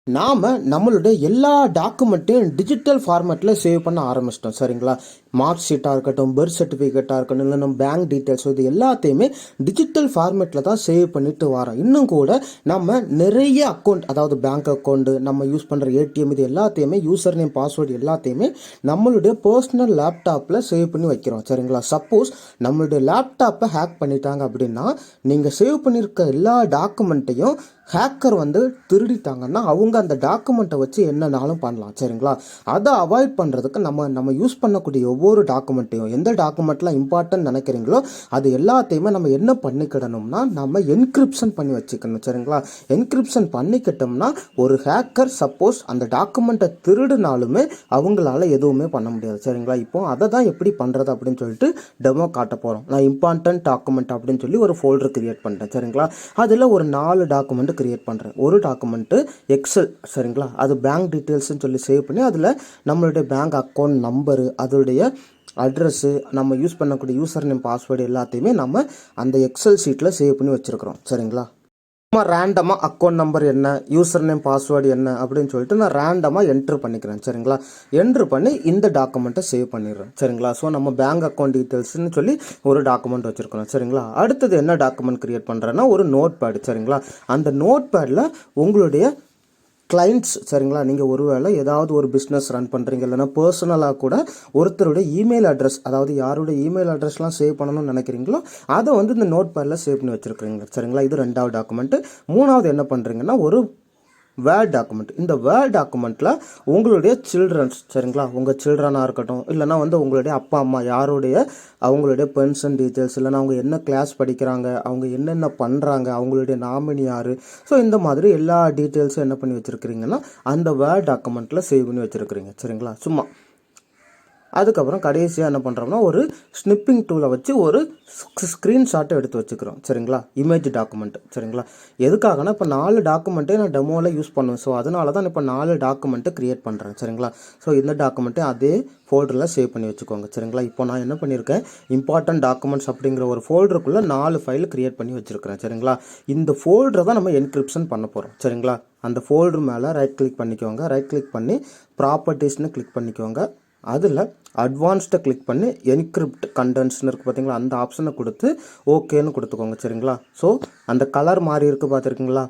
நாம் நம்மளுடைய எல்லா டாக்குமெண்ட்டையும் டிஜிட்டல் ஃபார்மேட்டில் சேவ் பண்ண ஆரம்பிச்சிட்டோம். சரிங்களா? மார்க் ஷீட்டாக இருக்கட்டும், பர்த் சர்டிஃபிகேட்டாக இருக்கட்டும், இல்லை நம்ம பேங்க் டீட்டெயில்ஸ், இது எல்லாத்தையுமே டிஜிட்டல் ஃபார்மேட்டில் தான் சேவ் பண்ணிட்டு வரோம். இன்னும் கூட நம்ம நிறைய அக்கௌண்ட், அதாவது பேங்க் அக்கௌண்ட்டு, நம்ம யூஸ் பண்ணுற ஏடிஎம், இது எல்லாத்தையுமே யூசர் நேம், பாஸ்வேர்டு எல்லாத்தையுமே நம்மளுடைய பர்சனல் லேப்டாப்பில் சேவ் பண்ணி வைக்கிறோம். சரிங்களா? சப்போஸ் நம்மளுடைய லேப்டாப்பை ஹேக் பண்ணிட்டாங்க அப்படின்னா, நீங்கள் சேவ் பண்ணியிருக்க எல்லா டாக்குமெண்ட்டையும் ஹேக்கர் திருடிட்டாங்கன்னா அவங்க அந்த டாக்குமெண்ட்டை வச்சு என்னன்னாலும் பண்ணலாம். சரிங்களா? அதை அவாய்ட் பண்ணுறதுக்கு நம்ம யூஸ் பண்ணக்கூடிய ஒவ்வொரு டாக்குமெண்ட்டையும், எந்த டாக்குமெண்ட்லாம் இம்பார்ட்டன்ட் நினைக்கிறீங்களோ அது எல்லாத்தையுமே நம்ம என்ன பண்ணிக்கிடணும்னா, நம்ம என்கிரிப்ஷன் பண்ணி வச்சுக்கணும். சரிங்களா? என்கிரிப்ஷன் பண்ணிக்கிட்டோம்னா ஒரு ஹேக்கர் சப்போஸ் அந்த டாக்குமெண்ட்டை திருடினாலுமே அவங்களால எதுவுமே பண்ண முடியாது. சரிங்களா? இப்போ அதை தான் எப்படி பண்ணுறது அப்படின்னு சொல்லிட்டு டெமோ காட்ட போகிறோம். நான் இம்பார்ட்டன்ட் டாக்குமெண்ட் அப்படின்னு சொல்லி ஒரு ஃபோல்டர் கிரியேட் பண்ணுறேன். சரிங்களா? அதில் ஒரு 4 டாக்குமெண்ட் கிரியேட் பண்ணுறேன். ஒரு டாக்குமெண்ட்டு எக்ஸல். சரிங்களா? அது பேங்க் டீட்டெயில்ஸ்னு சொல்லி சேவ் பண்ணி அதில் நம்மளுடைய பேங்க் அக்கௌண்ட் நம்பரு, அதோடைய அட்ரஸ்ஸு, நம்ம யூஸ் பண்ணக்கூடிய யூசர் நேம், பாஸ்வேர்டு எல்லாத்தையுமே நம்ம அந்த எக்ஸல் ஷீட்டில் சேவ் பண்ணி வச்சுருக்கிறோம். சரிங்களா? சும்மா ரேண்டமாக அக்கௌண்ட் நம்பர் என்ன, யூசர் நேம், பாஸ்வேர்டு என்ன அப்படின்னு சொல்லிட்டு நான் ரேண்டமாக என்ட்ரு பண்ணிக்கிறேன். சரிங்களா? என்ட்ரு பண்ணி இந்த டாக்குமெண்ட்டை சேவ் பண்ணிடுறேன். சரிங்களா? ஸோ நம்ம பேங்க் அக்கௌண்ட் டீட்டெயில்ஸ்னு சொல்லி ஒரு டாக்குமெண்ட் வச்சுருக்கோம். சரிங்களா? அடுத்தது என்ன டாக்குமெண்ட் கிரியேட் பண்ணுறேன்னா ஒரு நோட் பேடு. சரிங்களா? அந்த நோட் பேடில் உங்களுடைய கிளைண்ட்ஸ், சரிங்களா, நீங்கள் ஒருவேளை ஏதாவது ஒரு பிஸ்னஸ் ரன் பண்ணுறீங்க, இல்லைனா பர்சனலாக கூட ஒருத்தருடைய இமெயில் அட்ரஸ், அதாவது யாருடைய இமெயில் அட்ரஸ்லாம் சேவ் பண்ணணும்னு நினைக்கிறீங்களோ அதை இந்த நோட் பேடில் சேவ் பண்ணி வச்சுருக்கிறீங்க. சரிங்களா? இது 2வது டாக்குமெண்ட்டு. 3வது என்ன பண்ணுறீங்கன்னா ஒரு வேர்ட் டாக்குமெண்ட். இந்த வேர்ட் டாக்குமெண்ட்டில் உங்களுடைய சில்ட்ரன்ஸ், சரிங்களா, உங்கள் சில்ட்ரனாக இருக்கட்டும், இல்லைனா உங்களுடைய அப்பா அம்மா யாருடைய அவங்களுடைய பென்ஷன் டீட்டெயில்ஸ், இல்லைனா அவங்க என்ன கிளாஸ் படிக்கிறாங்க, அவங்க என்னென்ன பண்ணுறாங்க, அவங்களுடைய நாமினி யார், ஸோ இந்த மாதிரி எல்லா டீட்டெயில்ஸும் என்ன பண்ணி வச்சுருக்கிறீங்கன்னா அந்த வேர்ட் டாக்குமெண்ட்டில் சேவ் பண்ணி வச்சுருக்கிறீங்க. சரிங்களா? சும்மா அதுக்கப்புறம் கடைசியாக என்ன பண்ணுறோம்னா ஒரு ஸ்னிப்பிங் டூலை வச்சு ஒரு ஸ்க்ரீன்ஷாட்டை எடுத்து வச்சுக்கிறோம். சரிங்களா? Image document. சரிங்களா? எதுக்காகனா இப்போ 4 டாக்குமெண்ட்டே நான் டெமோவில் யூஸ் பண்ணுவேன். ஸோ அதனால தான் இப்போ 4 டாக்குமெண்ட்டு க்ரியேட் பண்ணுறேன். சரிங்களா? ஸோ இந்த டாக்குமெண்ட்டை அதே ஃபோல்டரில் சேவ் பண்ணி வச்சுக்கோங்க. சரிங்களா? இப்போ நான் என்ன பண்ணியிருக்கேன், இம்பார்ட்டன்ட் டாக்குமெண்ட்ஸ் அப்படிங்கிற ஒரு ஃபோல்டருக்குள்ளே 4 ஃபைல் க்ரியேட் பண்ணி வச்சுருக்கிறேன். சரிங்களா? இந்த ஃபோல்டரை தான் நம்ம என்கிரிப்ஷன் பண்ண போகிறோம். சரிங்களா? அந்த ஃபோல்டர் மேலே ரைட் கிளிக் பண்ணிக்கோங்க. ரைட் கிளிக் பண்ணி ப்ராப்பர்ட்டிஸ்னு கிளிக் பண்ணிக்கோங்க. அதில் அட்வான்ஸ்டை கிளிக் பண்ணி என்கிரிப்ட் கண்டென்ட்ஸ்னு இருக்குது பார்த்தீங்களா, அந்த ஆப்ஷனை கொடுத்து ஓகேன்னு கொடுத்துக்கோங்க. சரிங்களா? ஸோ அந்த கலர் மாறி இருக்குது பார்த்துருக்கீங்களா,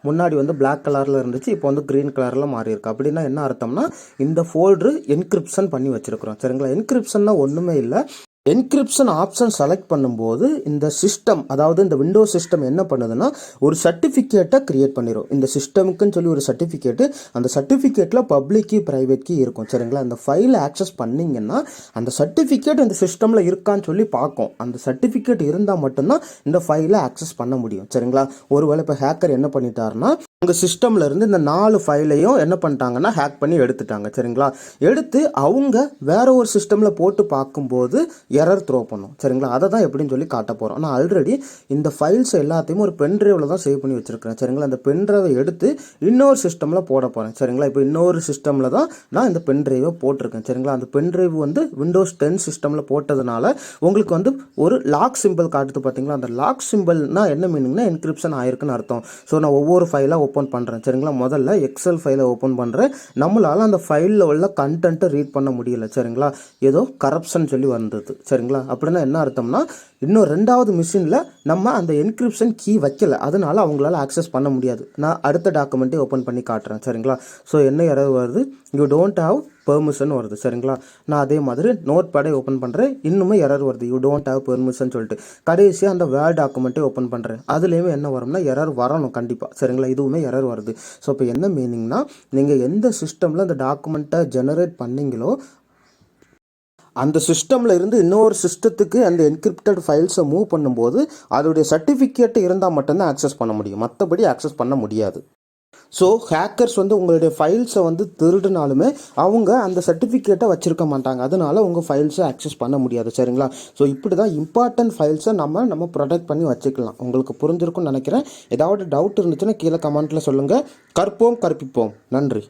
முன்னாடி பிளாக் கலரில் இருந்துச்சு, இப்போ க்ரீன் கலரில் மாறி இருக்கு. அப்படின்னா என்ன அர்த்தம்னா இந்த ஃபோல்டரு என்கிரிப்ஷன் பண்ணி வச்சுருக்கிறோம். சரிங்களா? என்கிரிப்ஷன்னா ஒன்றுமே இல்லை, என்கிரிப்ஷன் ஆப்ஷன் செலக்ட் பண்ணும்போது இந்த சிஸ்டம், அதாவது இந்த விண்டோஸ் சிஸ்டம் என்ன பண்ணுதுன்னா ஒரு சர்டிஃபிகேட்டை கிரியேட் பண்ணிடும். இந்த சிஸ்டமுக்குன்னு சொல்லி ஒரு சர்டிஃபிகேட்டு, அந்த சர்டிஃபிகேட்டில் பப்ளிக் கீ, ப்ரைவேட் கீ இருக்கும். சரிங்களா? அந்த ஃபைலை ஆக்சஸ் பண்ணிங்கன்னா அந்த சர்டிஃபிகேட் இந்த சிஸ்டமில் இருக்கான்னு சொல்லி பார்க்கும். அந்த சர்டிஃபிகேட் இருந்தால் மட்டும்தான் இந்த ஃபைலை ஆக்சஸ் பண்ண முடியும். சரிங்களா? ஒருவேளை இப்போ ஹேக்கர் என்ன பண்ணிட்டாருன்னா உங்கள் சிஸ்டமில் இருந்து இந்த 4 ஃபைலையும் என்ன பண்ணிட்டாங்கன்னா ஹேக் பண்ணி எடுத்துட்டாங்க. சரிங்களா? எடுத்து அவங்க வேற ஒரு சிஸ்டமில் போட்டு பார்க்கும்போது எரர் த்ரோ பண்ணும். சரிங்களா? அதை தான் எப்படின்னு சொல்லி காட்ட போகிறோம். நான் ஆல்ரெடி இந்த ஃபைல்ஸ் எல்லாத்தையும் ஒரு பென்ட்ரைவில் தான் சேவ் பண்ணி வச்சுருக்கிறேன். சரிங்களா? அந்த பென்ட்ரைவை எடுத்து இன்னொரு சிஸ்டமில் போட போகிறேன். சரிங்களா? இப்போ இன்னொரு சிஸ்டமில் தான் நான் இந்த பென்ட்ரைவை போட்டிருக்கேன். சரிங்களா? அந்த பென்ட்ரைவ் விண்டோஸ் 10 சிஸ்டமில் போட்டதுனால உங்களுக்கு ஒரு லாக் சிம்பிள் காட்டுது பார்த்தீங்களா, அந்த லாக் சிம்பிள்னா என்ன மீனிங்னா என்கிரிப்ஷன் ஆயிருக்குன்னு அர்த்தம். ஸோ நான் ஒவ்வொரு ஃபைலாக ஓப்பன் பண்ணுறேன். சரிங்களா? முதல்ல எக்ஸல் ஃபைலை ஓப்பன் பண்ணுறேன். நம்மளால் அந்த ஃபைலில் உள்ள கண்டென்ட்டை ரீட் பண்ண முடியல. சரிங்களா? ஏதோ கரப்ஷன் சொல்லி வந்தது. சரிங்களா? அப்படின்னா என்ன அர்த்தம்னா இன்னும் 2வது மிஷினில் நம்ம அந்த என்கிரிப்ஷன் கீ வைக்கல, அதனால அவங்களால ஆக்சஸ் பண்ண முடியாது. நான் அடுத்த டாக்குமெண்ட்டை ஓப்பன் பண்ணி காட்டுறேன். சரிங்களா? ஸோ என்ன எரர் வருது, யூ டோன்ட் ஹாவ் பெர்மிஷன் வருது. சரிங்களா? நான் அதே மாதிரி நோட் பேடை ஓப்பன் பண்ணுறேன், இன்னுமே எரர் வருது, யூ டோன்ட் ஹாவ் பெர்மிஷன் சொல்லிட்டு. கடைசியாக அந்த வேர்ட் டாக்குமெண்ட்டை ஓப்பன் பண்ணுறேன், அதுலேயுமே என்ன வரும்னா எரர் வரணும் கண்டிப்பாக. சரிங்களா? இதுவுமே எரர் வருது. ஸோ இப்போ என்ன மீனிங்னா நீங்கள் எந்த சிஸ்டமில் அந்த டாக்குமெண்ட்டை ஜெனரேட் பண்ணீங்களோ அந்த சிஸ்டமில் இருந்து இன்னொரு சிஸ்டத்துக்கு அந்த என்கிரிப்டட் ஃபைல்ஸை மூவ் பண்ணும்போது அதோடைய சர்டிஃபிகேட் இருந்தால் மட்டும்தான் ஆக்சஸ் பண்ண முடியும், மற்றபடி ஆக்சஸ் பண்ண முடியாது. ஸோ ஹேக்கர்ஸ் உங்களுடைய ஃபைல்ஸை திருடினாலுமே அவங்க அந்த சர்டிஃபிகேட்டை வச்சுருக்க மாட்டாங்க, அதனால உங்கள் ஃபைல்ஸை ஆக்சஸ் பண்ண முடியாது. சரிங்களா? ஸோ இப்படி தான் இம்பார்ட்டன்ட் ஃபைல்ஸை நம்ம ப்ரொடெக்ட் பண்ணி வச்சுக்கலாம். உங்களுக்கு புரிஞ்சிருக்கும்னு நினைக்கிறேன். ஏதாவது டவுட் இருந்துச்சுன்னா கீழே கமெண்ட்டில் சொல்லுங்கள். கற்போம் கற்பிப்போம். நன்றி.